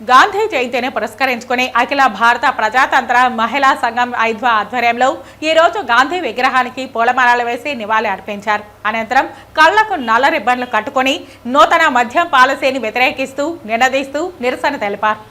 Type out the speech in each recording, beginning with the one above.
గాంధీ జయంతిని పురస్కరించుకుని అఖిల భారత ప్రజాతంత్ర మహిళా సంఘం ఐద్వా ఆధ్వర్యంలో ఈ రోజు గాంధీ విగ్రహానికి పూలమాలలు వేసి నివాళి అర్పించారు. అనంతరం కళ్లకు నల్ల రిబ్బన్లు కట్టుకుని నూతన మద్యం పాలసీని వ్యతిరేకిస్తూ నినదీస్తూ నిరసన తెలిపారు.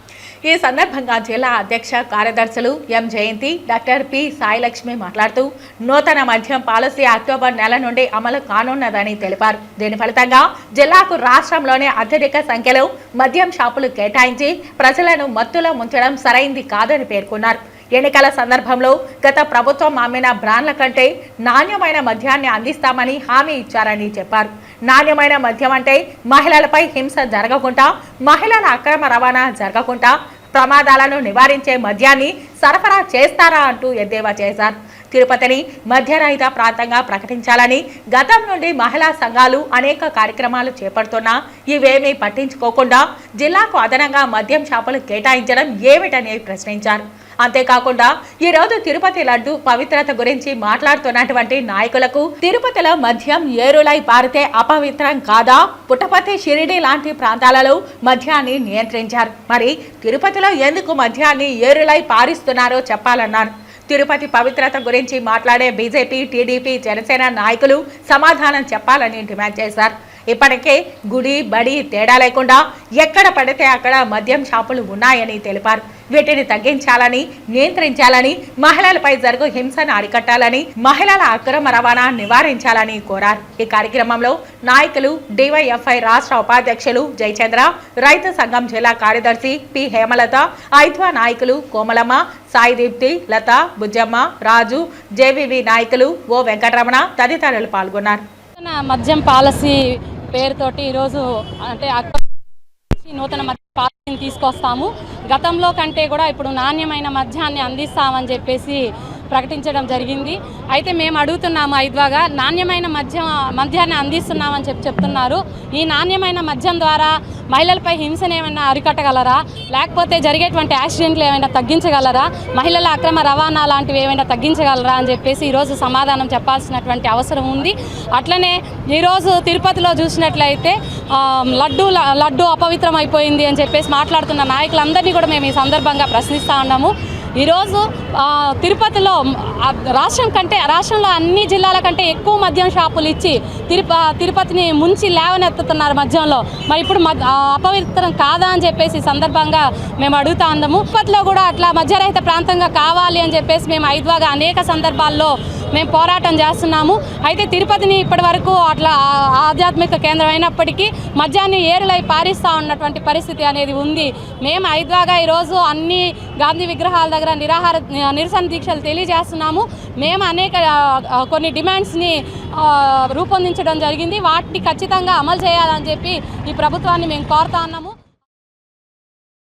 ఈ సందర్భంగా జిల్లా అధ్యక్ష కార్యదర్శులు ఎం జయంతి, డాక్టర్ పి సాయిలక్ష్మి మాట్లాడుతూ నూతన మద్యం పాలసీ అక్టోబర్ నెల నుండి అమలు కానున్నదని తెలిపారు. దీని ఫలితంగా జిల్లాకు రాష్ట్రంలోనే అత్యధిక సంఖ్యలో మద్యం షాపులు కేటాయించి ప్రజలను మత్తులో ముంచడం సరైంది కాదని పేర్కొన్నారు. ఎన్నికల సందర్భంలో గత ప్రభుత్వం అమ్మిన బ్రాండ్ల కంటే నాణ్యమైన మద్యాన్ని అందిస్తామని హామీ ఇచ్చారని చెప్పారు. నాణ్యమైన మద్యం అంటే మహిళలపై హింస జరగకుండా, మహిళల అక్రమ రవాణా జరగకుండా ప్రమాదాలను నివారించే మద్యాన్ని సరఫరా చేస్తారా అంటూ ఎద్దేవా చేశారు. తిరుపతిని మద్యరహిత ప్రాంతంగా ప్రకటించాలని గతం నుండి మహిళా సంఘాలు అనేక కార్యక్రమాలు చేపడుతున్నా ఇవేమీ పట్టించుకోకుండా జిల్లాకు అదనంగా మద్యం షాపులు కేటాయించడం ఏమిటని ప్రశ్నించారు. అంతేకాకుండా ఈ రోజు తిరుపతి లడ్డు పవిత్రత గురించి మాట్లాడుతున్నటువంటి నాయకులకు తిరుపతిలో మద్యం ఏరులై పారితే అపవిత్రం కాదా? పుట్టపర్తి, షిరిడి లాంటి ప్రాంతాలలో మద్యాన్ని నియంత్రించారు. మరి తిరుపతిలో ఎందుకు మద్యాన్ని ఏరులై పారిస్తున్నారో చెప్పాలన్నారు. తిరుపతి పవిత్రత గురించి మాట్లాడే బీజేపీ, టీడీపీ, జనసేన నాయకులు సమాధానం చెప్పాలని డిమాండ్ చేశారు. ఇప్పటికే గుడి బడి తేడా లేకుండా ఎక్కడ పడితే అక్కడ మద్యం షాపులు ఉన్నాయని తెలిపారు. వీటిని తగ్గించాలని, నియంత్రించాలని, మహిళలపై జరుగు హింసను అరికట్టాలని, మహిళల అక్రమ రవాణా నివారించాలని కోరారు. ఈ కార్యక్రమంలో నాయకులు డివైఎఫ్ఐ రాష్ట్ర ఉపాధ్యక్షులు జయచంద్ర, రైతు సంఘం జిల్లా కార్యదర్శి పి హేమలత, ఐద్వా నాయకులు కోమలమ్మ, సాయిదీప్తి, లత, బుజ్జమ్మ, రాజు, జేవీవి నాయకులు ఓ వెంకటరమణ తదితరులు పాల్గొన్నారు. మద్యం పాలసీ పేరుతోటి ఈరోజు అంటే నూతన మద్యం పాలసీని తీసుకొస్తాము. గతంలో కంటే కూడా ఇప్పుడు నాణ్యమైన మద్యాన్ని అందిస్తామని చెప్పేసి ప్రకటించడం జరిగింది. అయితే మేము అడుగుతున్నాము ఐద్వాగా నాణ్యమైన మద్యాన్ని అందిస్తున్నామని చెప్తున్నారు. ఈ నాణ్యమైన మద్యం ద్వారా మహిళలపై హింసను ఏమైనా అరికట్టగలరా, లేకపోతే జరిగేటువంటి యాక్సిడెంట్లు ఏమైనా తగ్గించగలరా, మహిళల అక్రమ రవాణా లాంటివి ఏమైనా తగ్గించగలరా అని చెప్పేసి ఈరోజు సమాధానం చెప్పాల్సినటువంటి అవసరం ఉంది. అట్లనే ఈరోజు తిరుపతిలో చూసినట్లయితే లడ్డు అపవిత్రం అయిపోయింది అని చెప్పేసి మాట్లాడుతున్న నాయకులందరినీ కూడా మేము ఈ సందర్భంగా ప్రశ్నిస్తూ ఉన్నాము. ఈరోజు తిరుపతిలో రాష్ట్రంలో అన్ని జిల్లాల కంటే ఎక్కువ మద్యం షాపులు ఇచ్చి తిరుపతిని ముంచి లేవనెత్తుతున్నారు మద్యంలో. మరి ఇప్పుడు అపవిత్రం కాదా అని చెప్పేసి సందర్భంగా మేము అడుగుతా ఉన్నాము. తిరుపతిలో కూడా అట్లా మద్యరహిత ప్రాంతంగా కావాలి అని చెప్పేసి మేము ఐద్వాగా అనేక సందర్భాల్లో మేము పోరాటం చేస్తున్నాము. అయితే తిరుపతిని ఇప్పటి వరకు అట్లా ఆధ్యాత్మిక కేంద్రం అయినప్పటికీ మద్యాన్ని ఏరులై పారిస్తూ ఉన్నటువంటి పరిస్థితి అనేది ఉంది. మేము ఐద్వాగా ఈరోజు అన్ని గాంధీ విగ్రహాల దగ్గర నిరసన దీక్షలు తెలియజేస్తున్నాము. మేము కొన్ని డిమాండ్స్ని రూపొందించడం జరిగింది. వాటిని ఖచ్చితంగా అమలు చేయాలని చెప్పి ఈ ప్రభుత్వాన్ని మేము కోరుతా ఉన్నాము.